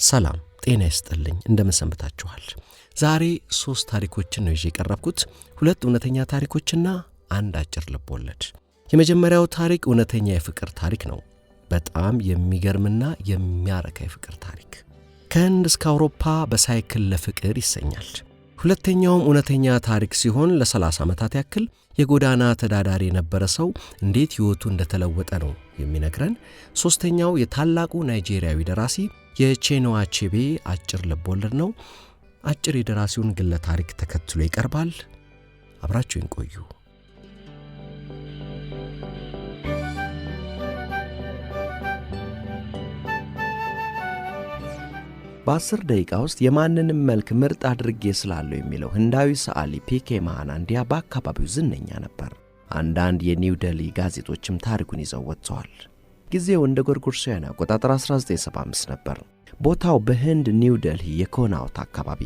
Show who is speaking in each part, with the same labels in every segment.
Speaker 1: ሰላም ጤና ይስጥልኝ እንደምን ሰንብታችኋል? ዛሬ 3 ታሪኮችን ነው የቀረብኩት። 2 እውነተኛ ታሪኮችና አንድ አጭር ልቦለድ። የመጀመሪያው ታሪክ እውነተኛ የፍቅር ታሪክ ነው። በጣም የሚገርምና የሚያረካ የፍቅር ታሪክ። ከህንድ እስከ አውሮፓ በሳይክል ለፍቅር ይሰኛል። ሁለተኛውም እውነተኛ ታሪክ ሲሆን ለ30 ዓመታት ያክል የጎዳና ተዳዳሪ የነበረ ሰው እንዴት ህይወቱ እንደተለወጠ ነው የሚነግረን። ሶስተኛው የታላቁ ናይጄሪያዊ ደራሲ የቺኑዋ አቼቤ አጭር ልቦለድ ነው። አጭር የደራሲውን ግለ ታሪክ ተከትሎ ይቀርባል። አብራችሁን ቆዩ። በ10 ደቂቃ ውስጥ የማንንም መልክ ምርጥ አድርጌ ስላለው የሚለው ህንዳዊ ሰዓሊ ፒኬ ማሃናንዲያ በአካባቢው ዝነኛ ነበር። አንዳንድ የኒው ዴሊ ጋዜጦችም ታሪኩን ይዘው ወጥተዋል። ጊዜው እንደ ጎርጎሮሳውያን አቆጣጠር 1975 ነበር። ቦታው በህንድ ኒው ዴሊ የኮናውት አካባቢ።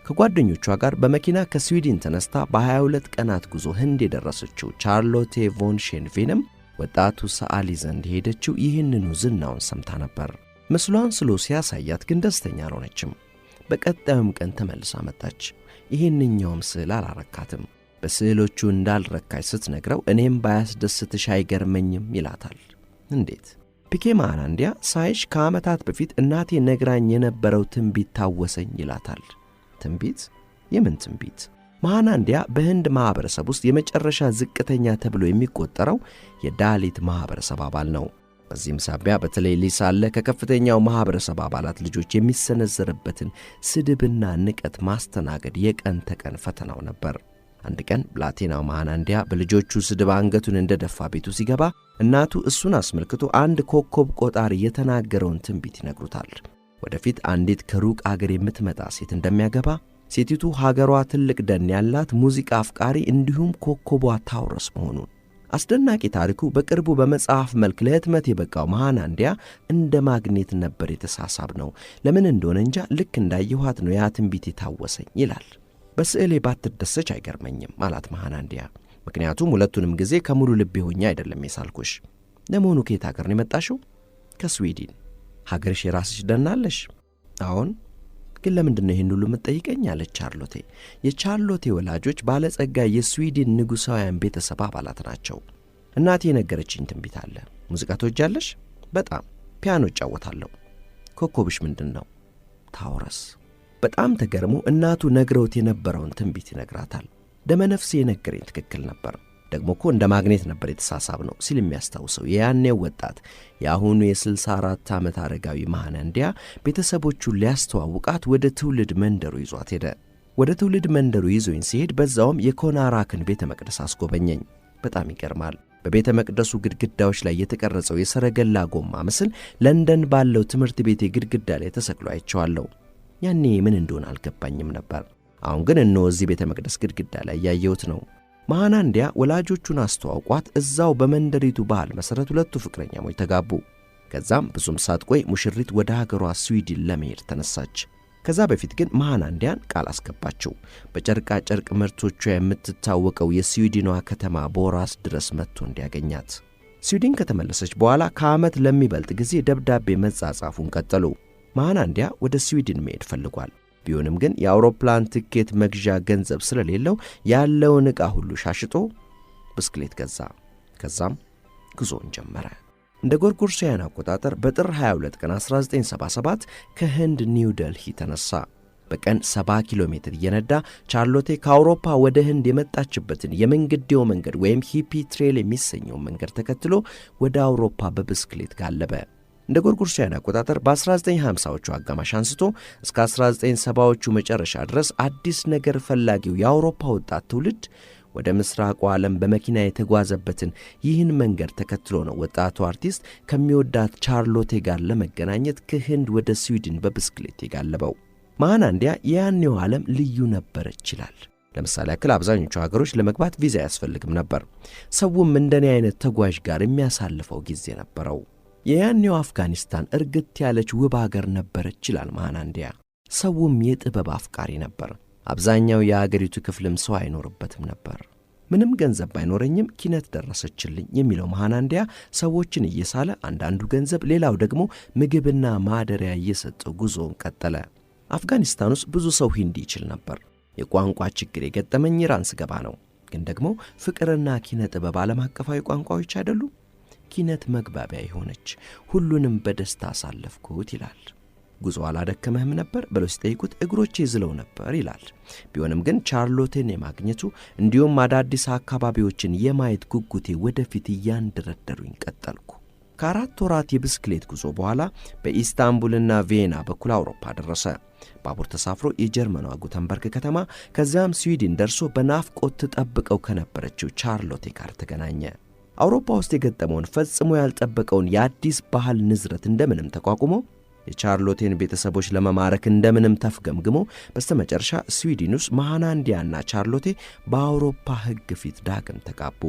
Speaker 1: ከጓደኞቿ ጋር በመኪና ከስዊድን ተነስታ በ22 ቀናት ጉዞ ህንድ የደረሰችው ቻርሎቴ ቮን ሼንቬንም ወጣቱ ሰዓሊ ዘንድ ሄደችው ይህንኑ ዝናውን ሰምታ ነበር። ምስሏን ስሎ ሲያሳያት ግን ደስተኛ አልሆነችም። በቀጣዩም ቀን ተመልሳ መጣች። ይህንኛውም ስዕል አላረካትም። በስዕሎቹ እንዳልረካች ስትነግረው እኔም ባያስደስትሽ አይገርመኝም ይላታል። እንዴት? ፒኬ ማሃናንዲያ ሳይሽ ከዓመታት በፊት እናቴ ነግራኝ የነበረው ትንቢት ታወሰኝ ይላታል። ትንቢት? የምን ትንቢት? ማሃናንዲያ በህንድ ማህበረሰብ ውስጥ የመጨረሻ ዝቅተኛ ተብሎ የሚቆጠረው የዳሊት ማህበረሰብ አባል ነው። በዚህም ሳቢያ በተለይ ሊሳለ ከከፍተኛው ማህበረሰብ አባላት ልጆች የሚሰነዘርበትን ስድብና ንቀት ማስተናገድ የቀን ተቀን ፈተናው ነበር። አንድ ቀን ብላቴናው ማሃናንዲያ በልጆቹ ስድብ አንገቱን እንደደፋ ቤቱ ሲገባ እናቱ እሱን አስመልክቶ አንድ ኮከብ ቆጣሪ የተናገረውን ትንቢት ይነግሩታል። ወደፊት አንዲት ከሩቅ አገር የምትመጣ ሴት እንደሚያገባ፣ ሴቲቱ ሀገሯ ትልቅ ደን ያላት ሙዚቃ አፍቃሪ እንዲሁም ኮከቧ ታውረስ መሆኑን። አስደናቂ ታሪኩ በቅርቡ በመጽሐፍ መልክ ለህትመት የበቃው ማሃናንዲያ እንደ ማግኔት ነበር የተሳሳብ ነው። ለምን እንደሆነ እንጃ ልክ እንዳየኋት ነው ያ ትንቢት የታወሰኝ ይላል። በስዕሌ ባትደሰች አይገርመኝም አላት ማሃናንዲያ። ምክንያቱም ሁለቱንም ጊዜ ከሙሉ ልቤ ሆኜ አይደለም የሳልኩሽ። ለመሆኑ ከየት ሀገር ነው የመጣሽው? ከስዊድን። ሀገርሽ የራስሽ ደን አለሽ? አዎን። ግን ለምንድን ነው ይህን ሁሉ የምትጠይቀኝ? አለች ቻርሎቴ። የቻርሎቴ ወላጆች ባለጸጋ የስዊድን ንጉሳውያን ቤተሰብ አባላት ናቸው። እናቴ የነገረችኝ ትንቢት አለ። ሙዚቃ ትወጃለሽ? በጣም። ፒያኖ እጫወታለሁ። ኮከብሽ ምንድን ነው? ታውረስ። በጣም ተገርሞ እናቱ ነግረውት የነበረውን ትንቢት ይነግራታል። ደመነፍሴ የነገረኝ ትክክል ነበር። ደግሞ እኮ እንደ ማግኔት ነበር የተሳሳብ ነው ሲል የሚያስታውሰው የያኔው ወጣት የአሁኑ የ64 ዓመት አረጋዊ ማሃናንዲያ ቤተሰቦቹን ሊያስተዋውቃት ወደ ትውልድ መንደሩ ይዟት ሄደ። ወደ ትውልድ መንደሩ ይዞኝ ሲሄድ በዛውም የኮናራክን ቤተ መቅደስ አስጎበኘኝ። በጣም ይገርማል። በቤተ መቅደሱ ግድግዳዎች ላይ የተቀረጸው የሰረገላ ጎማ ምስል ለንደን ባለው ትምህርት ቤቴ ግድግዳ ላይ ተሰቅሎ አይቼዋለሁ። ያኔ ምን እንደሆነ አልገባኝም ነበር። አሁን ግን እነሆ እዚህ ቤተ መቅደስ ግድግዳ ላይ ያየሁት ነው። ማሃናንዲያ ወላጆቹን አስተዋውቋት እዛው በመንደሪቱ ባህል መሰረት ሁለቱ ፍቅረኛሞች ተጋቡ። ከዛም ብዙም ሳትቆይ ሙሽሪት ወደ ሀገሯ ስዊድን ለመሄድ ተነሳች። ከዛ በፊት ግን ማሃናንዲያን ቃል አስገባችው። በጨርቃ ጨርቅ ምርቶቿ የምትታወቀው የስዊድኗ ከተማ ቦራስ ድረስ መጥቶ እንዲያገኛት። ስዊድን ከተመለሰች በኋላ ከዓመት ለሚበልጥ ጊዜ ደብዳቤ መጻጻፉን ቀጠሉ። ማሃናንዲያ ወደ ስዊድን መሄድ ፈልጓል። ቢሆንም ግን የአውሮፕላን ትኬት መግዣ ገንዘብ ስለሌለው ያለውን ዕቃ ሁሉ ሻሽጦ ብስክሌት ገዛ። ከዛም ጉዞውን ጀመረ። እንደ ጎርጎሮሳውያን አቆጣጠር በጥር 22 ቀን 1977 ከህንድ ኒው ዴልሂ ተነሳ። በቀን 70 ኪሎ ሜትር እየነዳ ቻርሎቴ ከአውሮፓ ወደ ህንድ የመጣችበትን የመንገዴው መንገድ ወይም ሂፒ ትሬል የሚሰኘው መንገድ ተከትሎ ወደ አውሮፓ በብስክሌት ጋለበ። እንደ ጎርጎሮሳውያን አቆጣጠር በ1950ዎቹ አጋማሽ አንስቶ እስከ 1970ዎቹ መጨረሻ ድረስ አዲስ ነገር ፈላጊው የአውሮፓ ወጣት ትውልድ ወደ ምስራቁ ዓለም በመኪና የተጓዘበትን ይህን መንገድ ተከትሎ ነው ወጣቱ አርቲስት ከሚወዳት ቻርሎቴ ጋር ለመገናኘት ከህንድ ወደ ስዊድን በብስክሌት የጋለበው። ማሃናንዲያ የያኔው ዓለም ልዩ ነበረች ይላል። ለምሳሌ ያክል አብዛኞቹ ሀገሮች ለመግባት ቪዛ አያስፈልግም ነበር። ሰውም እንደኔ አይነት ተጓዥ ጋር የሚያሳልፈው ጊዜ ነበረው። የያኔው አፍጋኒስታን እርግት ያለች ውብ ሀገር ነበረች ይላል ማሃናንዲያ። ሰውም የጥበብ አፍቃሪ ነበር። አብዛኛው የአገሪቱ ክፍልም ሰው አይኖርበትም ነበር። ምንም ገንዘብ ባይኖረኝም ኪነት ደረሰችልኝ የሚለው መሃናንዲያ ሰዎችን እየሳለ አንዳንዱ ገንዘብ ሌላው ደግሞ ምግብና ማደሪያ እየሰጠ ጉዞውን ቀጠለ። አፍጋኒስታን ውስጥ ብዙ ሰው ሂንዲ ይችል ነበር። የቋንቋ ችግር የገጠመኝ ኢራን ስገባ ነው። ግን ደግሞ ፍቅርና ኪነ ጥበብ ዓለም አቀፋዊ ቋንቋዎች አይደሉ? ኪነት መግባቢያ የሆነች ሁሉንም በደስታ አሳለፍኩት ይላል። ጉዞ አላደከመህም ነበር ብለው ሲጠይቁት እግሮቼ ዝለው ነበር ይላል። ቢሆንም ግን ቻርሎቴን የማግኘቱ እንዲሁም አዳዲስ አካባቢዎችን የማየት ጉጉቴ ወደፊት እያንደረደሩኝ ቀጠልኩ። ከ4 ወራት የብስክሌት ጉዞ በኋላ በኢስታንቡልና ቪየና በኩል አውሮፓ ደረሰ። ባቡር ተሳፍሮ የጀርመኗ ጉተንበርግ ከተማ ከዚያም ስዊድን ደርሶ በናፍቆት ተጠብቀው ከነበረችው ቻርሎቴ ጋር ተገናኘ። አውሮፓ ውስጥ የገጠመውን ፈጽሞ ያልጠበቀውን የአዲስ ባህል ንዝረት እንደምንም ተቋቁሞ የቻርሎቴን ቤተሰቦች ለመማረክ እንደምንም ተፍገምግሞ በስተመጨረሻ ስዊድን ውስጥ መሃናንዲያና ቻርሎቴ በአውሮፓ ሕግ ፊት ዳግም ተጋቡ።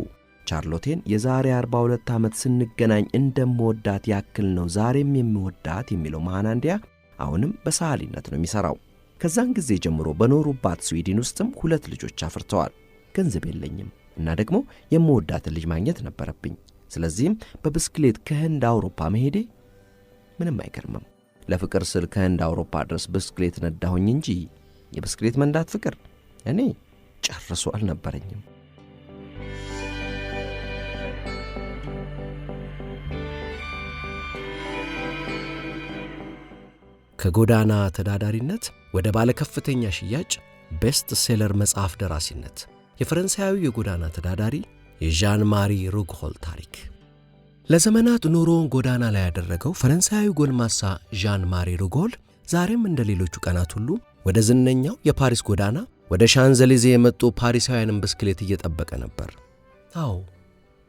Speaker 1: ቻርሎቴን የዛሬ 42 ዓመት ስንገናኝ እንደምወዳት ያክል ነው ዛሬም የምወዳት የሚለው መሃናንዲያ አሁንም በሰዓሊነት ነው የሚሰራው። ከዛን ጊዜ ጀምሮ በኖሩባት ስዊድን ውስጥም 2 ልጆች አፍርተዋል። ገንዘብ የለኝም እና ደግሞ የምወዳትን ልጅ ማግኘት ነበረብኝ። ስለዚህም በብስክሌት ከህንድ አውሮፓ መሄዴ ምንም አይገርምም። ለፍቅር ስል ከህንድ አውሮፓ ድረስ ብስክሌት ነዳሁኝ እንጂ የብስክሌት መንዳት ፍቅር እኔ ጨርሶ አልነበረኝም። ከጎዳና ተዳዳሪነት ወደ ባለከፍተኛ ሽያጭ ቤስት ሴለር መጽሐፍ ደራሲነት የፈረንሳያዊ የጎዳና ተዳዳሪ የዣን ማሪ ሩግሆል ታሪክ። ለዘመናት ኑሮውን ጎዳና ላይ ያደረገው ፈረንሳያዊ ጎልማሳ ዣን ማሪ ሩግሆል ዛሬም እንደ ሌሎቹ ቀናት ሁሉ ወደ ዝነኛው የፓሪስ ጎዳና ወደ ሻንዘሊዜ የመጡ ፓሪሳውያንን ብስክሌት እየጠበቀ ነበር። አዎ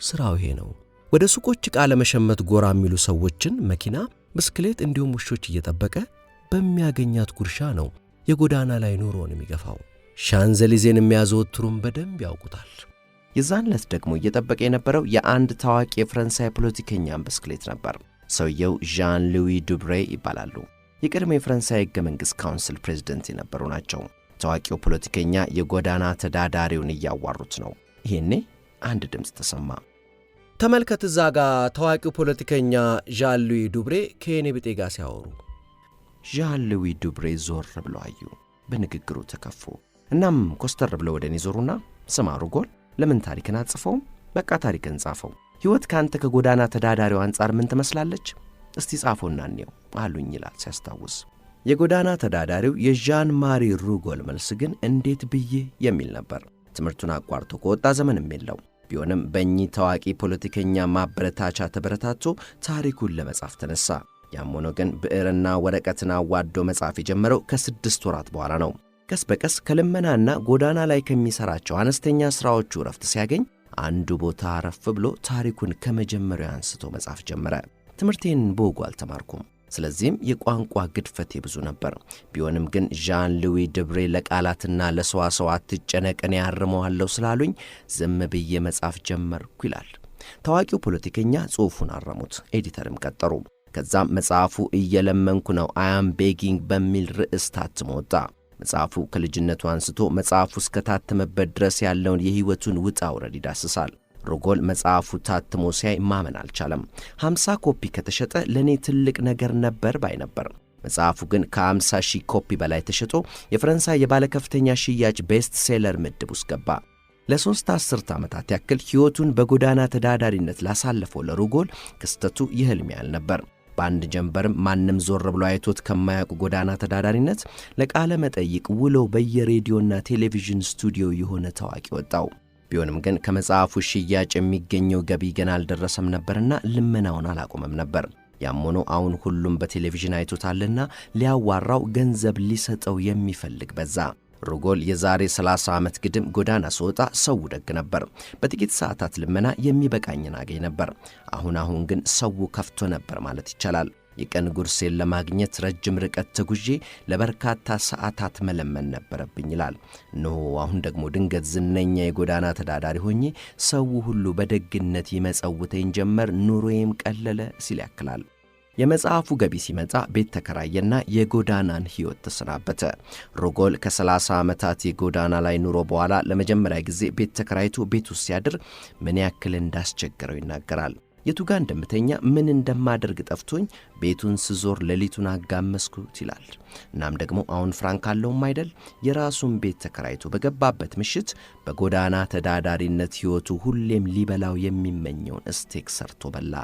Speaker 1: ስራው ይሄ ነው። ወደ ሱቆች ዕቃ ለመሸመት ጎራ የሚሉ ሰዎችን መኪና፣ ብስክሌት እንዲሁም ውሾች እየጠበቀ በሚያገኛት ጉርሻ ነው የጎዳና ላይ ኑሮውን የሚገፋው። ሻንዘሊዜን የሚያዘወትሩም በደንብ ያውቁታል። የዛን ዕለት ደግሞ እየጠበቀ የነበረው የአንድ ታዋቂ የፈረንሳይ ፖለቲከኛን ብስክሌት ነበር። ሰውየው ዣን ሉዊ ዱብሬ ይባላሉ። የቀድሞ የፈረንሳይ ሕገ መንግሥት ካውንስል ፕሬዝደንት የነበሩ ናቸው። ታዋቂው ፖለቲከኛ የጎዳና ተዳዳሪውን እያዋሩት ነው። ይሄኔ አንድ ድምፅ ተሰማ። ተመልከት፣ እዛ ጋር ታዋቂው ፖለቲከኛ ዣን ሉዊ ዱብሬ ከኔ ብጤ ጋር ሲያወሩ። ዣን ሉዊ ዱብሬ ዞር ብለው አዩ። በንግግሩ ተከፉ። እናም ኮስተር ብለው ወደ እኔ ዞሩና ስማ ሩግሆል፣ ለምን ታሪክን አጽፈውም? በቃ ታሪክን ጻፈው። ሕይወት ካንተ ከጎዳና ተዳዳሪው አንጻር ምን ትመስላለች? እስቲ ጻፈውና እንየው አሉኝ ይላል ሲያስታውስ። የጎዳና ተዳዳሪው የዣን ማሪ ሩግሆል መልስ ግን እንዴት ብዬ የሚል ነበር። ትምህርቱን አቋርጦ ከወጣ ዘመንም የለው። ቢሆንም በእኚህ ታዋቂ ፖለቲከኛ ማበረታቻ ተበረታቶ ታሪኩን ለመጻፍ ተነሳ። ያም ሆኖ ግን ብዕርና ወረቀትን አዋዶ መጻፍ የጀመረው ከ6 ወራት በኋላ ነው። ቀስ በቀስ ከልመናና ጎዳና ላይ ከሚሰራቸው አነስተኛ ሥራዎቹ ረፍት ሲያገኝ አንዱ ቦታ አረፍ ብሎ ታሪኩን ከመጀመሪያው አንስቶ መጻፍ ጀመረ። ትምህርቴን በወጉ አልተማርኩም። ስለዚህም የቋንቋ ግድፈቴ ብዙ ነበር። ቢሆንም ግን ዣን ሉዊ ዱብሬ ለቃላትና ለሰዋሰው አትጨነቅን ያርመዋለሁ ስላሉኝ ዝም ብዬ መጻፍ ጀመርኩ ይላል። ታዋቂው ፖለቲከኛ ጽሑፉን አረሙት፣ ኤዲተርም ቀጠሩ። ከዛም መጽሐፉ እየለመንኩ ነው አያም ቤጊንግ በሚል ርዕስ ታትሞ ወጣ። መጽሐፉ ከልጅነቱ አንስቶ መጽሐፉ እስከታተመበት ድረስ ያለውን የሕይወቱን ውጣ ውረድ ይዳስሳል። ሩግሆል መጽሐፉ ታትሞ ሲያይ ማመን አልቻለም። 50 ኮፒ ከተሸጠ ለእኔ ትልቅ ነገር ነበር ባይ ነበር። መጽሐፉ ግን ከ50,000 ኮፒ በላይ ተሸጦ የፈረንሳይ የባለከፍተኛ ሽያጭ ቤስት ሴለር ምድብ ውስጥ ገባ። ለ3 አስርት ዓመታት ያክል ሕይወቱን በጎዳና ተዳዳሪነት ላሳለፈው ለሩግሆል ክስተቱ የሕልም ያህል ነበር። በአንድ ጀንበርም ማንም ዞር ብሎ አይቶት ከማያውቁ ጎዳና ተዳዳሪነት ለቃለ መጠይቅ ውለው በየሬዲዮና ቴሌቪዥን ስቱዲዮ የሆነ ታዋቂ ወጣው። ቢሆንም ግን ከመጽሐፉ ሽያጭ የሚገኘው ገቢ ገና አልደረሰም ነበርና ልመናውን አላቆመም ነበር። ያም ሆኖ አሁን ሁሉም በቴሌቪዥን አይቶታልና ሊያዋራው ገንዘብ ሊሰጠው የሚፈልግ በዛ። ሩግሆል የዛሬ 30 ዓመት ግድም ጎዳና ሲወጣ ሰው ደግ ነበር። በጥቂት ሰዓታት ልመና የሚበቃኝን አገኝ ነበር። አሁን ግን ሰው ከፍቶ ነበር ማለት ይቻላል። የቀን ጉርሴን ለማግኘት ረጅም ርቀት ተጉዤ ለበርካታ ሰዓታት መለመን ነበረብኝ ይላል። አሁን ደግሞ ድንገት ዝነኛ የጎዳና ተዳዳሪ ሆኜ ሰው ሁሉ በደግነት ይመጸውተኝ ጀመር፣ ኑሮዬም ቀለለ ሲል ያክላል። የመጽሐፉ ገቢ ሲመጣ ቤት ተከራየና የጎዳናን ሕይወት ተሰናበተ። ሩጎል ከ30 ዓመታት የጎዳና ላይ ኑሮ በኋላ ለመጀመሪያ ጊዜ ቤት ተከራይቶ ቤት ውስጥ ሲያድር ምን ያክል እንዳስቸገረው ይናገራል። የቱ ጋር እንደምተኛ ምን እንደማደርግ ጠፍቶኝ ቤቱን ስዞር ሌሊቱን አጋመስኩት ይላል። እናም ደግሞ አሁን ፍራንክ አለውም አይደል የራሱን ቤት ተከራይቶ በገባበት ምሽት በጎዳና ተዳዳሪነት ሕይወቱ ሁሌም ሊበላው የሚመኘውን ስቴክ ሰርቶ በላ።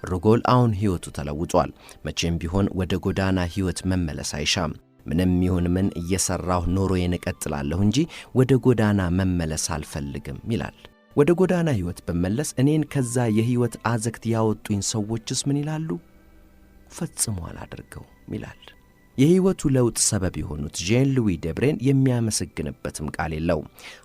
Speaker 1: ሩጎል አሁን ሕይወቱ ተለውጧል። መቼም ቢሆን ወደ ጎዳና ሕይወት መመለስ አይሻም። ምንም ይሁን ምን እየሰራሁ ኑሮዬን እቀጥላለሁ እንጂ ወደ ጎዳና መመለስ አልፈልግም ይላል። ወደ ጎዳና ሕይወት በመለስ እኔን ከዛ የሕይወት አዘቅት ያወጡኝ ሰዎችስ ምን ይላሉ? ፈጽሞ አላደርገውም ይላል። የሕይወቱ ለውጥ ሰበብ የሆኑት ዣን ሉዊ ደብሬን የሚያመሰግንበትም ቃል የለው።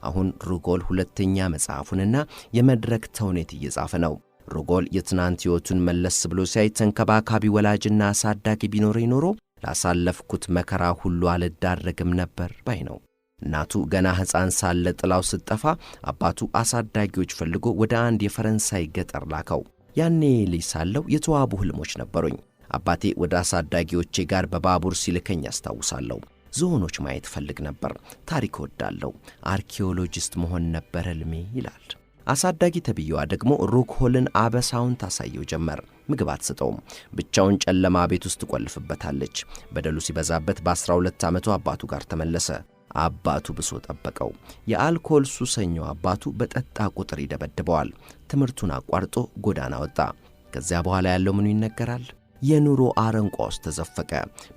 Speaker 1: አሁን ሩጎል ሁለተኛ መጽሐፉንና የመድረክ ተውኔት እየጻፈ ነው። ሩጎል የትናንት ሕይወቱን መለስ ብሎ ሲያይ ተንከባካቢ ወላጅና አሳዳጊ ቢኖረኝ ኖሮ ላሳለፍኩት መከራ ሁሉ አልዳረግም ነበር ባይ ነው። እናቱ ገና ሕፃን ሳለ ጥላው ስትጠፋ አባቱ አሳዳጊዎች ፈልጎ ወደ አንድ የፈረንሳይ ገጠር ላከው። ያኔ ልጅ ሳለሁ የተዋቡ ሕልሞች ነበሩኝ። አባቴ ወደ አሳዳጊዎቼ ጋር በባቡር ሲልከኝ ያስታውሳለሁ። ዝሆኖች ማየት ፈልግ ነበር። ታሪክ ወዳለሁ። አርኪኦሎጂስት መሆን ነበር ሕልሜ ይላል። አሳዳጊ ተብየዋ ደግሞ ሩጎልን አበሳውን ታሳየው ጀመር። ምግብ አትሰጠውም። ብቻውን ጨለማ ቤት ውስጥ ትቆልፍበታለች። በደሉ ሲበዛበት በ12 ዓመቱ አባቱ ጋር ተመለሰ። አባቱ ብሶ ጠበቀው። የአልኮል ሱሰኛው አባቱ በጠጣ ቁጥር ይደበድበዋል። ትምህርቱን አቋርጦ ጎዳና ወጣ። ከዚያ በኋላ ያለው ምኑ ይነገራል? የኑሮ አረንቋ ውስጥ ተዘፈቀ።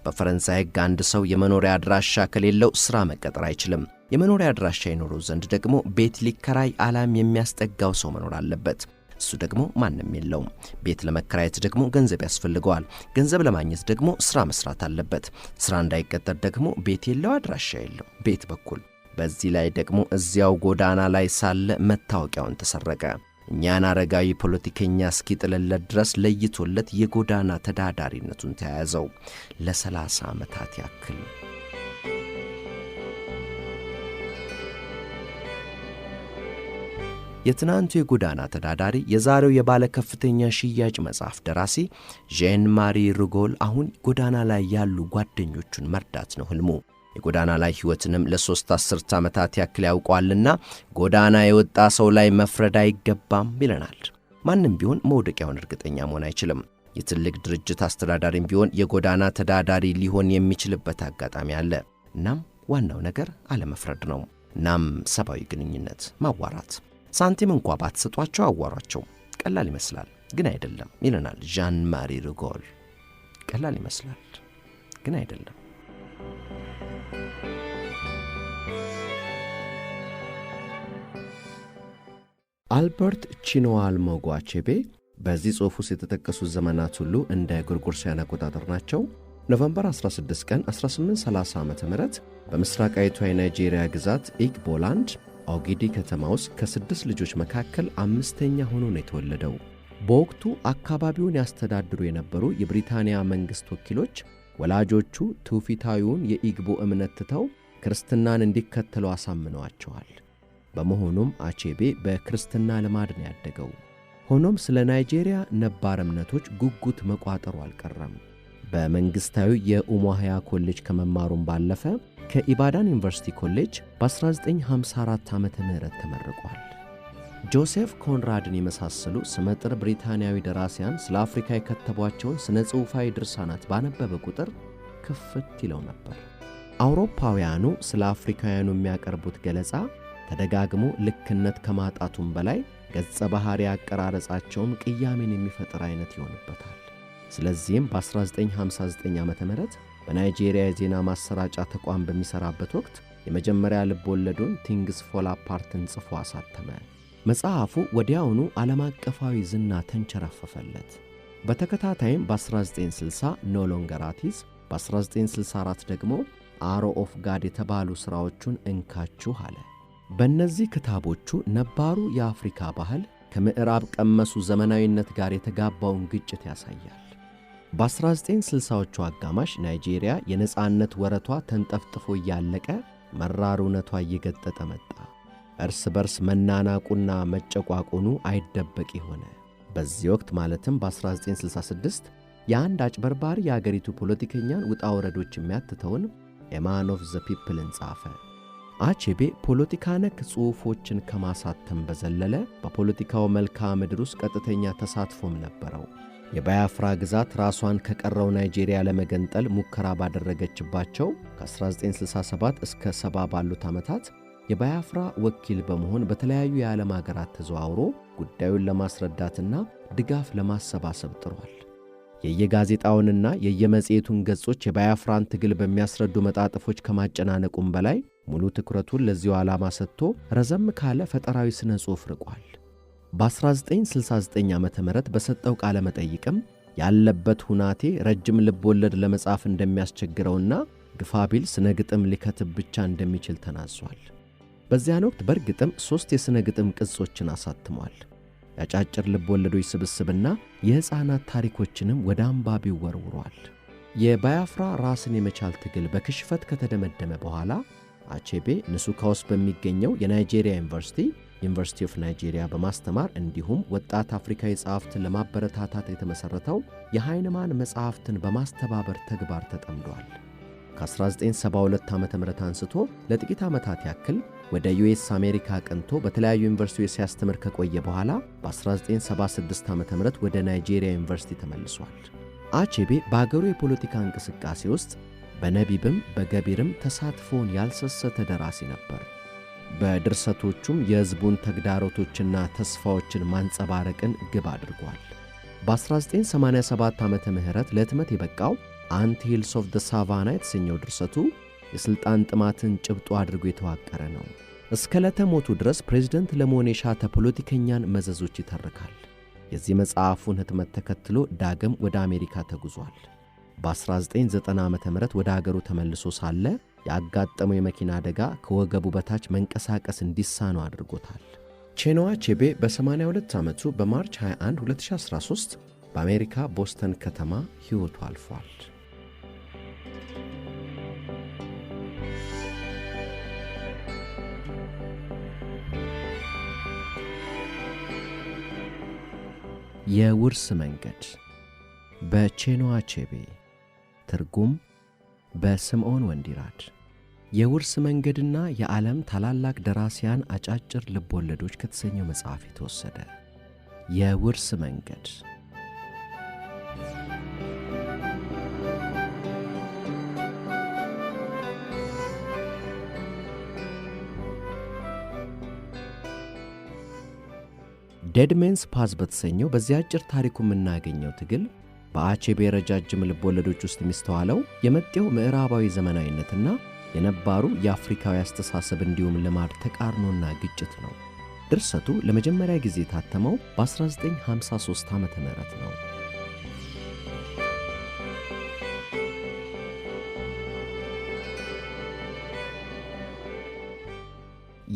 Speaker 1: በፈረንሳይ ሕግ አንድ ሰው የመኖሪያ አድራሻ ከሌለው ሥራ መቀጠር አይችልም። የመኖሪያ አድራሻ ይኖረው ዘንድ ደግሞ ቤት ሊከራይ አላም የሚያስጠጋው ሰው መኖር አለበት። እሱ ደግሞ ማንም የለውም። ቤት ለመከራየት ደግሞ ገንዘብ ያስፈልገዋል። ገንዘብ ለማግኘት ደግሞ ሥራ መስራት አለበት። ሥራ እንዳይቀጠር ደግሞ ቤት የለው፣ አድራሻ የለው። ቤት በኩል በዚህ ላይ ደግሞ እዚያው ጎዳና ላይ ሳለ መታወቂያውን ተሰረቀ። እኛን አረጋዊ ፖለቲከኛ እስኪጥልለት ድረስ ለይቶለት የጎዳና ተዳዳሪነቱን ተያያዘው ለ30 ዓመታት ያክል። የትናንቱ የጎዳና ተዳዳሪ የዛሬው የባለ ከፍተኛ ሽያጭ መጽሐፍ ደራሲ ዣን ማሪ ሩጎል አሁን ጎዳና ላይ ያሉ ጓደኞቹን መርዳት ነው ሕልሙ። የጎዳና ላይ ሕይወትንም ለ3 አስርት ዓመታት ያክል ያውቋልና ጎዳና የወጣ ሰው ላይ መፍረድ አይገባም ይለናል። ማንም ቢሆን መውደቂያውን እርግጠኛ መሆን አይችልም። የትልቅ ድርጅት አስተዳዳሪም ቢሆን የጎዳና ተዳዳሪ ሊሆን የሚችልበት አጋጣሚ አለ። እናም ዋናው ነገር አለመፍረድ ነው። እናም ሰብአዊ ግንኙነት ማዋራት። ሳንቲም እንኳ ባትሰጧቸው አዋሯቸው። ቀላል ይመስላል ግን አይደለም ይለናል ዣን ማሪ ሩጎል። ቀላል ይመስላል ግን አይደለም። አልበርት ቺንዋልሞጎ አቼቤ በዚህ ጽሑፍ ውስጥ የተጠቀሱት ዘመናት ሁሉ እንደ ጎርጎሮሳውያን አቆጣጠር ናቸው። ኖቨምበር 16 ቀን 1830 ዓ.ም በምስራቃዊቷ የናይጄሪያ ግዛት ኢግቦላንድ ኦጊዲ ከተማ ውስጥ ከ6 ልጆች መካከል 5ኛ ሆኖ ነው የተወለደው። በወቅቱ አካባቢውን ያስተዳድሩ የነበሩ የብሪታንያ መንግሥት ወኪሎች ወላጆቹ ትውፊታዊውን የኢግቦ እምነት ትተው ክርስትናን እንዲከተሉ አሳምነዋቸዋል። በመሆኑም አቼቤ በክርስትና ልማድ ነው ያደገው። ሆኖም ስለ ናይጄሪያ ነባር እምነቶች ጉጉት መቋጠሩ አልቀረም። በመንግሥታዊ የኡሙሃያ ኮሌጅ ከመማሩም ባለፈ ከኢባዳን ዩኒቨርሲቲ ኮሌጅ በ1954 ዓመተ ምህረት ተመርቋል። ጆሴፍ ኮንራድን የመሳሰሉ ስመጥር ብሪታንያዊ ደራሲያን ስለ አፍሪካ የከተቧቸውን ስነ ጽሑፋዊ ድርሳናት ባነበበ ቁጥር ክፍት ይለው ነበር። አውሮፓውያኑ ስለ አፍሪካውያኑ የሚያቀርቡት ገለጻ ተደጋግሞ ልክነት ከማጣቱም በላይ ገጸ ባህሪ አቀራረጻቸውም ቅያሜን የሚፈጥር አይነት ይሆንበታል። ስለዚህም በ1959 ዓመተ ምህረት በናይጄሪያ የዜና ማሰራጫ ተቋም በሚሰራበት ወቅት የመጀመሪያ ልብ ወለዱን ቲንግስ ፎል አፓርትን ጽፎ አሳተመ። መጽሐፉ ወዲያውኑ ዓለም አቀፋዊ ዝና ተንቸራፈፈለት። በተከታታይም በ1960 ኖ ሎንገር አቲስ፣ በ1964 ደግሞ አሮ ኦፍ ጋድ የተባሉ ሥራዎቹን እንካችሁ አለ። በእነዚህ ክታቦቹ ነባሩ የአፍሪካ ባህል ከምዕራብ ቀመሱ ዘመናዊነት ጋር የተጋባውን ግጭት ያሳያል። በ1960ዎቹ አጋማሽ ናይጄሪያ የነጻነት ወረቷ ተንጠፍጥፎ እያለቀ መራር እውነቷ እየገጠጠ መጣ። እርስ በርስ መናናቁና መጨቋቆኑ አይደበቅ ሆነ። በዚህ ወቅት ማለትም በ1966 የአንድ አጭበርባሪ የአገሪቱ ፖለቲከኛን ውጣ ወረዶች የሚያትተውን ኤማን ኦፍ ዘ ፒፕልን ጻፈ። አቼቤ ፖለቲካ ነክ ጽሑፎችን ከማሳተም በዘለለ በፖለቲካው መልክዓ ምድር ውስጥ ቀጥተኛ ተሳትፎም ነበረው። የባያፍራ ግዛት ራሷን ከቀረው ናይጄሪያ ለመገንጠል ሙከራ ባደረገችባቸው ከ1967 እስከ 70 ባሉት ዓመታት የባያፍራ ወኪል በመሆን በተለያዩ የዓለም አገራት ተዘዋውሮ ጉዳዩን ለማስረዳትና ድጋፍ ለማሰባሰብ ጥሯል። የየጋዜጣውንና የየመጽሔቱን ገጾች የባያፍራን ትግል በሚያስረዱ መጣጥፎች ከማጨናነቁም በላይ ሙሉ ትኩረቱን ለዚሁ ዓላማ ሰጥቶ ረዘም ካለ ፈጠራዊ ስነ ጽሑፍ ርቋል። በ1969 ዓመተ ምህረት በሰጠው ቃለ መጠይቅም ያለበት ሁናቴ ረጅም ልብ ወለድ ለመጻፍ እንደሚያስቸግረውና ግፋቢል ስነ ግጥም ሊከትብ ብቻ እንደሚችል ተናዟል። በዚያን ወቅት በርግጥም 3 የስነ ግጥም ቅጾችን አሳትሟል። ያጫጭር ልብ ወለዶች ስብስብና የሕፃናት ታሪኮችንም ወደ አንባቢው ወርውሯል። የባያፍራ ራስን የመቻል ትግል በክሽፈት ከተደመደመ በኋላ አቼቤ ንሱካ ውስጥ በሚገኘው የናይጄሪያ ዩኒቨርሲቲ ኦፍ ናይጄሪያ በማስተማር እንዲሁም ወጣት አፍሪካዊ ጸሐፍትን ለማበረታታት የተመሠረተው የሃይንማን መጽሐፍትን በማስተባበር ተግባር ተጠምዷል። ከ1972 ዓ.ም አንስቶ ለጥቂት ዓመታት ያክል ወደ ዩኤስ አሜሪካ አቅንቶ በተለያዩ ዩኒቨርሲቲዎች ሲያስተምር ከቆየ በኋላ በ1976 ዓ.ም ወደ ናይጄሪያ ዩኒቨርሲቲ ተመልሷል። አቼቤ በአገሩ የፖለቲካ እንቅስቃሴ ውስጥ በነቢብም በገቢርም ተሳትፎን ያልሰሰተ ደራሲ ነበር። በድርሰቶቹም የሕዝቡን ተግዳሮቶችና ተስፋዎችን ማንጸባረቅን ግብ አድርጓል። በ1987 ዓመተ ምህረት ለህትመት የበቃው አንት ሂልስ ኦፍ ዘ ሳቫና የተሰኘው ድርሰቱ የሥልጣን ጥማትን ጭብጡ አድርጎ የተዋቀረ ነው። እስከ ዕለተ ሞቱ ድረስ ፕሬዝደንት ለመሆን የሻተ ፖለቲከኛን መዘዞች ይተርካል። የዚህ መጽሐፉን ህትመት ተከትሎ ዳግም ወደ አሜሪካ ተጉዟል። በ1990 ዓመተ ምህረት ወደ አገሩ ተመልሶ ሳለ ያጋጠመው የመኪና አደጋ ከወገቡ በታች መንቀሳቀስ እንዲሳነው አድርጎታል። ቺኔዋ አቼቤ በ82 ዓመቱ በማርች 21 2013 በአሜሪካ ቦስተን ከተማ ሕይወቱ አልፏል። የውርስ መንገድ በቺኔዋ አቼቤ ትርጉም በስምዖን ወንዲራድ። የውርስ መንገድና የዓለም ታላላቅ ደራሲያን አጫጭር ልቦለዶች ከተሰኘው መጽሐፍ የተወሰደ። የውርስ መንገድ ዴድ ሜንስ ፓዝ በተሰኘው በዚህ አጭር ታሪኩ የምናገኘው ትግል በአቼቤ ረጃጅም ልቦለዶች ውስጥ የሚስተዋለው የመጤው ምዕራባዊ ዘመናዊነትና የነባሩ የአፍሪካዊ አስተሳሰብ እንዲሁም ልማድ ተቃርኖና ግጭት ነው። ድርሰቱ ለመጀመሪያ ጊዜ የታተመው በ1953 ዓመተ ምህረት ነው።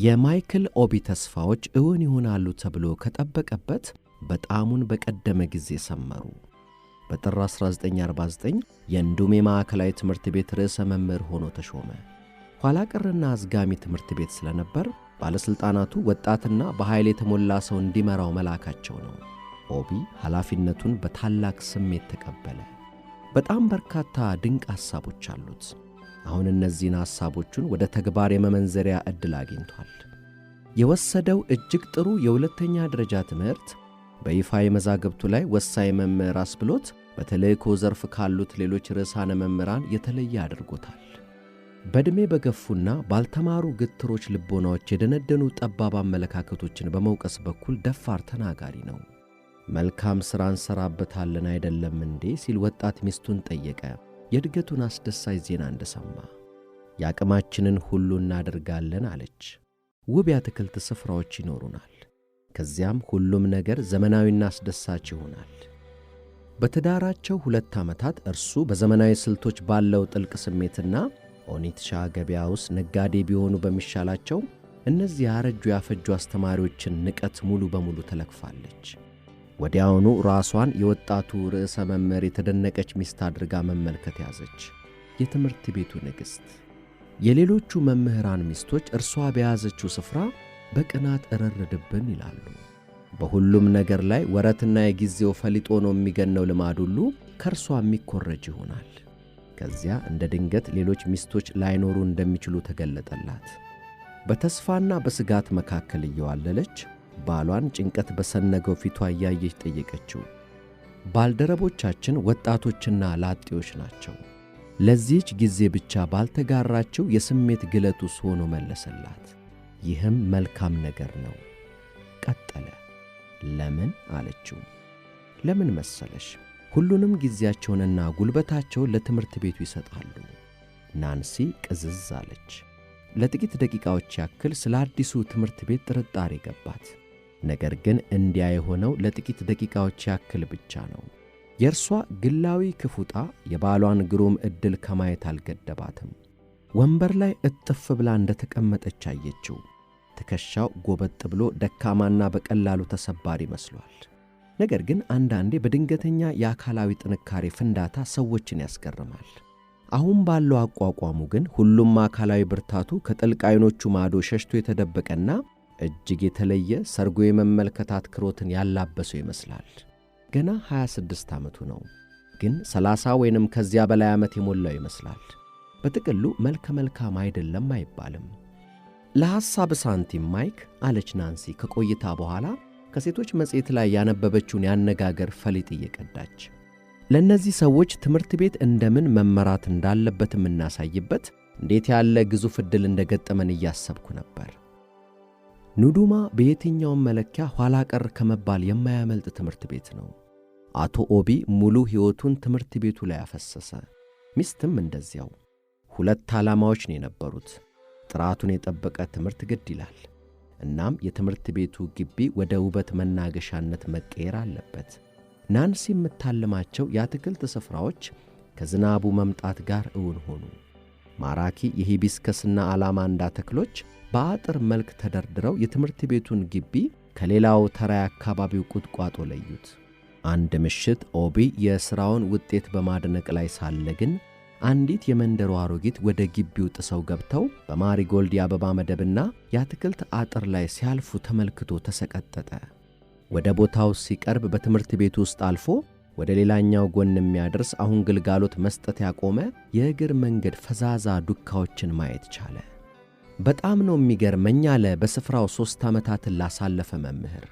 Speaker 1: የማይክል ኦቢ ተስፋዎች እውን ይሆናሉ ተብሎ ከጠበቀበት በጣሙን በቀደመ ጊዜ ሰመሩ። በጥር 1949 የእንዱሜ ማዕከላዊ ትምህርት ቤት ርዕሰ መምህር ሆኖ ተሾመ። ኋላ ቀርና አዝጋሚ ትምህርት ቤት ስለነበር ባለሥልጣናቱ ወጣትና በኃይል የተሞላ ሰው እንዲመራው መላካቸው ነው። ኦቢ ኃላፊነቱን በታላቅ ስሜት ተቀበለ። በጣም በርካታ ድንቅ ሐሳቦች አሉት። አሁን እነዚህን ሐሳቦቹን ወደ ተግባር የመመንዘሪያ ዕድል አግኝቷል። የወሰደው እጅግ ጥሩ የሁለተኛ ደረጃ ትምህርት በይፋ የመዛግብቱ ላይ ወሳኝ መምህር አስብሎት በተልእኮ ዘርፍ ካሉት ሌሎች ርዕሳነ መምህራን የተለየ አድርጎታል። በዕድሜ በገፉና ባልተማሩ ግትሮች ልቦናዎች የደነደኑ ጠባብ አመለካከቶችን በመውቀስ በኩል ደፋር ተናጋሪ ነው። መልካም ሥራ እንሠራበታለን አይደለም እንዴ ሲል ወጣት ሚስቱን ጠየቀ። የእድገቱን አስደሳች ዜና እንደሰማ የአቅማችንን ሁሉ እናደርጋለን አለች። ውብ የአትክልት ስፍራዎች ይኖሩናል። ከዚያም ሁሉም ነገር ዘመናዊና አስደሳች ይሆናል። በትዳራቸው 2 ዓመታት እርሱ በዘመናዊ ስልቶች ባለው ጥልቅ ስሜትና ኦኒትሻ ገበያ ውስጥ ነጋዴ ቢሆኑ በሚሻላቸው እነዚህ ያረጁ ያፈጁ አስተማሪዎችን ንቀት ሙሉ በሙሉ ተለክፋለች። ወዲያውኑ ራሷን የወጣቱ ርዕሰ መምህር የተደነቀች ሚስት አድርጋ መመልከት ያዘች። የትምህርት ቤቱ ንግሥት። የሌሎቹ መምህራን ሚስቶች እርሷ በያዘችው ስፍራ በቅናት እረረድብን ይላሉ። በሁሉም ነገር ላይ ወረትና የጊዜው ፈሊጦ ነው የሚገነው ልማድ ሁሉ ከእርሷ የሚኮረጅ ይሆናል። ከዚያ እንደ ድንገት ሌሎች ሚስቶች ላይኖሩ እንደሚችሉ ተገለጠላት። በተስፋና በስጋት መካከል እየዋለለች ባሏን ጭንቀት በሰነገው ፊቷ እያየች ጠየቀችው። ባልደረቦቻችን ወጣቶችና ላጤዎች ናቸው፣ ለዚህች ጊዜ ብቻ ባልተጋራችው የስሜት ግለቱስ ሆኖ መለሰላት። ይህም መልካም ነገር ነው። ቀጠለ። ለምን አለችው። ለምን መሰለሽ? ሁሉንም ጊዜያቸውንና ጉልበታቸውን ለትምህርት ቤቱ ይሰጣሉ። ናንሲ ቅዝዝ አለች። ለጥቂት ደቂቃዎች ያክል ስለ አዲሱ ትምህርት ቤት ጥርጣሬ ገባት። ነገር ግን እንዲያ የሆነው ለጥቂት ደቂቃዎች ያክል ብቻ ነው። የእርሷ ግላዊ ክፉጣ የባሏን ግሩም ዕድል ከማየት አልገደባትም። ወንበር ላይ እጥፍ ብላ እንደተቀመጠች አየችው። ትከሻው ጎበጥ ብሎ ደካማና በቀላሉ ተሰባሪ መስሏል። ነገር ግን አንዳንዴ በድንገተኛ የአካላዊ ጥንካሬ ፍንዳታ ሰዎችን ያስገርማል። አሁን ባለው አቋቋሙ ግን ሁሉም አካላዊ ብርታቱ ከጥልቅ ዓይኖቹ ማዶ ሸሽቶ የተደበቀና እጅግ የተለየ ሰርጎ የመመልከት አትክሮትን ያላበሰው ይመስላል። ገና 26 ዓመቱ ነው፣ ግን 30 ወይንም ከዚያ በላይ ዓመት የሞላው ይመስላል። በጥቅሉ መልከ መልካም አይደለም አይባልም። ለሐሳብ ሳንቲም ማይክ አለች ናንሲ ከቆይታ በኋላ ከሴቶች መጽሔት ላይ ያነበበችውን ያነጋገር ፈሊጥ እየቀዳች። ለእነዚህ ሰዎች ትምህርት ቤት እንደምን መመራት እንዳለበት የምናሳይበት እንዴት ያለ ግዙፍ ዕድል እንደገጠመን እያሰብኩ ነበር። ኑዱማ በየትኛውም መለኪያ ኋላ ቀር ከመባል የማያመልጥ ትምህርት ቤት ነው። አቶ ኦቢ ሙሉ ሕይወቱን ትምህርት ቤቱ ላይ አፈሰሰ። ሚስትም እንደዚያው። ሁለት ዓላማዎች ነው የነበሩት። ጥራቱን የጠበቀ ትምህርት ግድ ይላል። እናም የትምህርት ቤቱ ግቢ ወደ ውበት መናገሻነት መቀየር አለበት። ናንሲ የምታልማቸው የአትክልት ስፍራዎች ከዝናቡ መምጣት ጋር እውን ሆኑ። ማራኪ የሂቢስከስና አላማንዳ ተክሎች በአጥር መልክ ተደርድረው የትምህርት ቤቱን ግቢ ከሌላው ተራ አካባቢው ቁጥቋጦ ለዩት። አንድ ምሽት ኦቢ የሥራውን ውጤት በማድነቅ ላይ ሳለ ግን አንዲት የመንደሩ አሮጊት ወደ ግቢው ጥሰው ገብተው በማሪጎልድ የአበባ መደብና የአትክልት አጥር ላይ ሲያልፉ ተመልክቶ ተሰቀጠጠ። ወደ ቦታው ሲቀርብ በትምህርት ቤቱ ውስጥ አልፎ ወደ ሌላኛው ጎን የሚያደርስ አሁን ግልጋሎት መስጠት ያቆመ የእግር መንገድ ፈዛዛ ዱካዎችን ማየት ቻለ። በጣም ነው የሚገርመኝ አለ በስፍራው 3 ዓመታትን ላሳለፈ መምህር።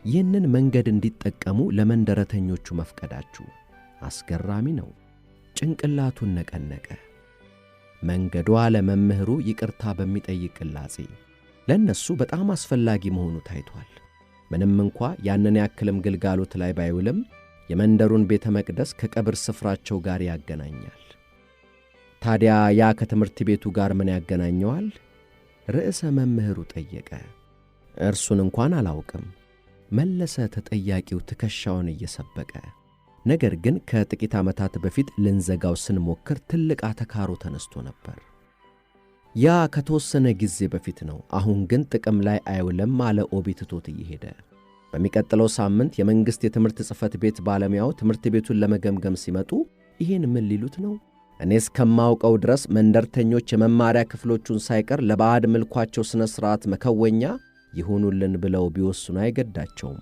Speaker 1: ይህንን መንገድ እንዲጠቀሙ ለመንደረተኞቹ መፍቀዳችሁ አስገራሚ ነው። ጭንቅላቱን ነቀነቀ። መንገዱ አለ መምህሩ ይቅርታ በሚጠይቅ ቅላጼ ለእነሱ በጣም አስፈላጊ መሆኑ ታይቷል። ምንም እንኳ ያንን ያክልም ግልጋሎት ላይ ባይውልም የመንደሩን ቤተ መቅደስ ከቀብር ስፍራቸው ጋር ያገናኛል። ታዲያ ያ ከትምህርት ቤቱ ጋር ምን ያገናኘዋል? ርዕሰ መምህሩ ጠየቀ። እርሱን እንኳን አላውቅም መለሰ ተጠያቂው ትከሻውን እየሰበቀ። ነገር ግን ከጥቂት ዓመታት በፊት ልንዘጋው ስንሞክር ትልቅ አተካሮ ተነስቶ ነበር። ያ ከተወሰነ ጊዜ በፊት ነው። አሁን ግን ጥቅም ላይ አይውልም አለ ኦቢ ትቶት እየሄደ። በሚቀጥለው ሳምንት የመንግሥት የትምህርት ጽሕፈት ቤት ባለሙያው ትምህርት ቤቱን ለመገምገም ሲመጡ ይህን ምን ሊሉት ነው? እኔ እስከማውቀው ድረስ መንደርተኞች የመማሪያ ክፍሎቹን ሳይቀር ለባዕድ ምልኳቸው ሥነ ሥርዓት መከወኛ ይሁኑልን ብለው ቢወስኑ አይገዳቸውም።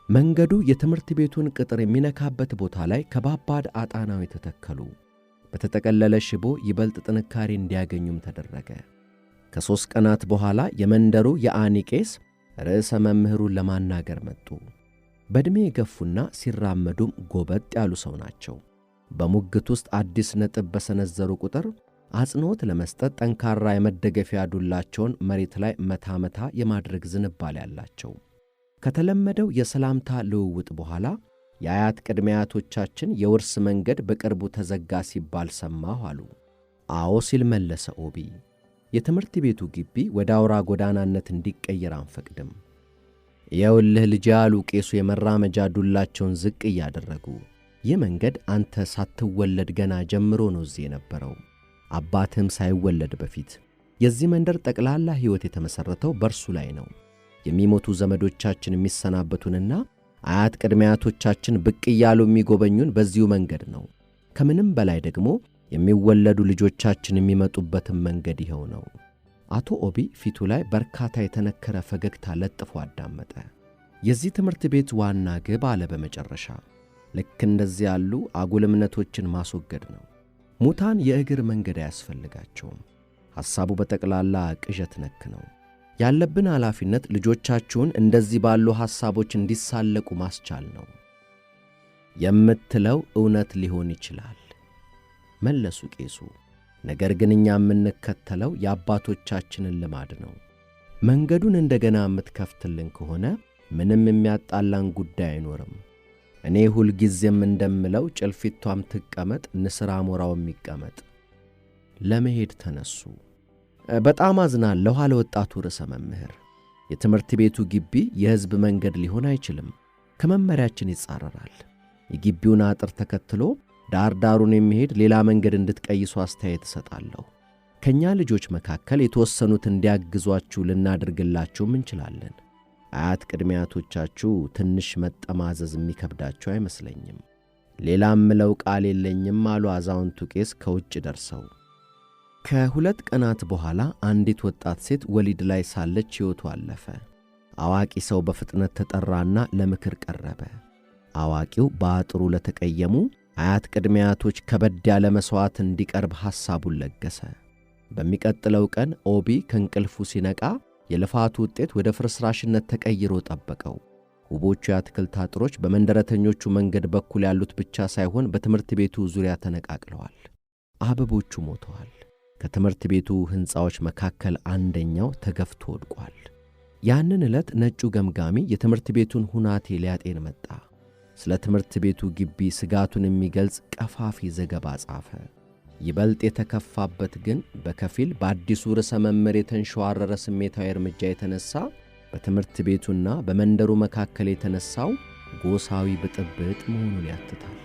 Speaker 1: መንገዱ የትምህርት ቤቱን ቅጥር የሚነካበት ቦታ ላይ ከባባድ አጣናዊ ተተከሉ። በተጠቀለለ ሽቦ ይበልጥ ጥንካሬ እንዲያገኙም ተደረገ። ከ3 ቀናት በኋላ የመንደሩ የአኒ ቄስ ርዕሰ መምህሩን ለማናገር መጡ። በዕድሜ የገፉና ሲራመዱም ጎበጥ ያሉ ሰው ናቸው። በሙግት ውስጥ አዲስ ነጥብ በሰነዘሩ ቁጥር አጽንዖት ለመስጠት ጠንካራ የመደገፊያ ዱላቸውን መሬት ላይ መታ መታ የማድረግ ዝንባሌ ያላቸው። ከተለመደው የሰላምታ ልውውጥ በኋላ የአያት ቅድመ አያቶቻችን የውርስ መንገድ በቅርቡ ተዘጋ ሲባል ሰማሁ አሉ። አዎ ሲል መለሰ ኦቢ። የትምህርት ቤቱ ግቢ ወደ አውራ ጎዳናነት እንዲቀየር አንፈቅድም። የውልህ ልጅ ያሉ ቄሱ የመራመጃ ዱላቸውን ዝቅ እያደረጉ፣ ይህ መንገድ አንተ ሳትወለድ ገና ጀምሮ ነው እዚህ የነበረው፣ አባትህም ሳይወለድ በፊት። የዚህ መንደር ጠቅላላ ሕይወት የተመሠረተው በርሱ ላይ ነው። የሚሞቱ ዘመዶቻችን የሚሰናበቱንና አያት ቅድመ አያቶቻችን ብቅ እያሉ የሚጎበኙን በዚሁ መንገድ ነው። ከምንም በላይ ደግሞ የሚወለዱ ልጆቻችን የሚመጡበትም መንገድ ይኸው ነው። አቶ ኦቢ ፊቱ ላይ በርካታ የተነከረ ፈገግታ ለጥፎ አዳመጠ። የዚህ ትምህርት ቤት ዋና ግብ አለ በመጨረሻ ልክ እንደዚህ ያሉ አጉል እምነቶችን ማስወገድ ነው። ሙታን የእግር መንገድ አያስፈልጋቸውም። ሐሳቡ በጠቅላላ ቅዠት ነክ ነው። ያለብን ኃላፊነት ልጆቻችሁን እንደዚህ ባሉ ሐሳቦች እንዲሳለቁ ማስቻል ነው። የምትለው እውነት ሊሆን ይችላል መለሱ ቄሱ። ነገር ግን እኛ የምንከተለው የአባቶቻችንን ልማድ ነው። መንገዱን እንደገና የምትከፍትልን ከሆነ ምንም የሚያጣላን ጉዳይ አይኖርም። እኔ ሁልጊዜም እንደምለው ጭልፊቷም ትቀመጥ፣ ንስር አሞራውም ይቀመጥ። ለመሄድ ተነሱ። በጣም አዝናለሁ አለ ወጣቱ ርዕሰ መምህር። የትምህርት ቤቱ ግቢ የሕዝብ መንገድ ሊሆን አይችልም። ከመመሪያችን ይጻረራል። የግቢውን አጥር ተከትሎ ዳር ዳሩን የሚሄድ ሌላ መንገድ እንድትቀይሱ አስተያየት እሰጣለሁ። ከእኛ ልጆች መካከል የተወሰኑት እንዲያግዟችሁ ልናደርግላችሁም እንችላለን። አያት ቅድሚያቶቻችሁ ትንሽ መጠማዘዝ የሚከብዳቸው አይመስለኝም። ሌላም ምለው ቃል የለኝም አሉ አዛውንቱ ቄስ ከውጭ ደርሰው። ከሁለት ቀናት በኋላ አንዲት ወጣት ሴት ወሊድ ላይ ሳለች ሕይወቱ አለፈ። አዋቂ ሰው በፍጥነት ተጠራና ለምክር ቀረበ። አዋቂው በአጥሩ ለተቀየሙ አያት ቅድሚያቶች ከበድ ያለ መሥዋዕት እንዲቀርብ ሐሳቡን ለገሰ። በሚቀጥለው ቀን ኦቢ ከእንቅልፉ ሲነቃ የልፋቱ ውጤት ወደ ፍርስራሽነት ተቀይሮ ጠበቀው። ውቦቹ የአትክልት አጥሮች በመንደረተኞቹ መንገድ በኩል ያሉት ብቻ ሳይሆን በትምህርት ቤቱ ዙሪያ ተነቃቅለዋል። አበቦቹ ሞተዋል። ከትምህርት ቤቱ ሕንፃዎች መካከል አንደኛው ተገፍቶ ወድቋል። ያንን ዕለት ነጩ ገምጋሚ የትምህርት ቤቱን ሁናቴ ሊያጤን መጣ። ስለ ትምህርት ቤቱ ግቢ ስጋቱን የሚገልጽ ቀፋፊ ዘገባ ጻፈ። ይበልጥ የተከፋበት ግን በከፊል በአዲሱ ርዕሰ መምህር የተንሸዋረረ ስሜታዊ እርምጃ የተነሳ በትምህርት ቤቱና በመንደሩ መካከል የተነሳው ጎሳዊ ብጥብጥ መሆኑን ያትታል።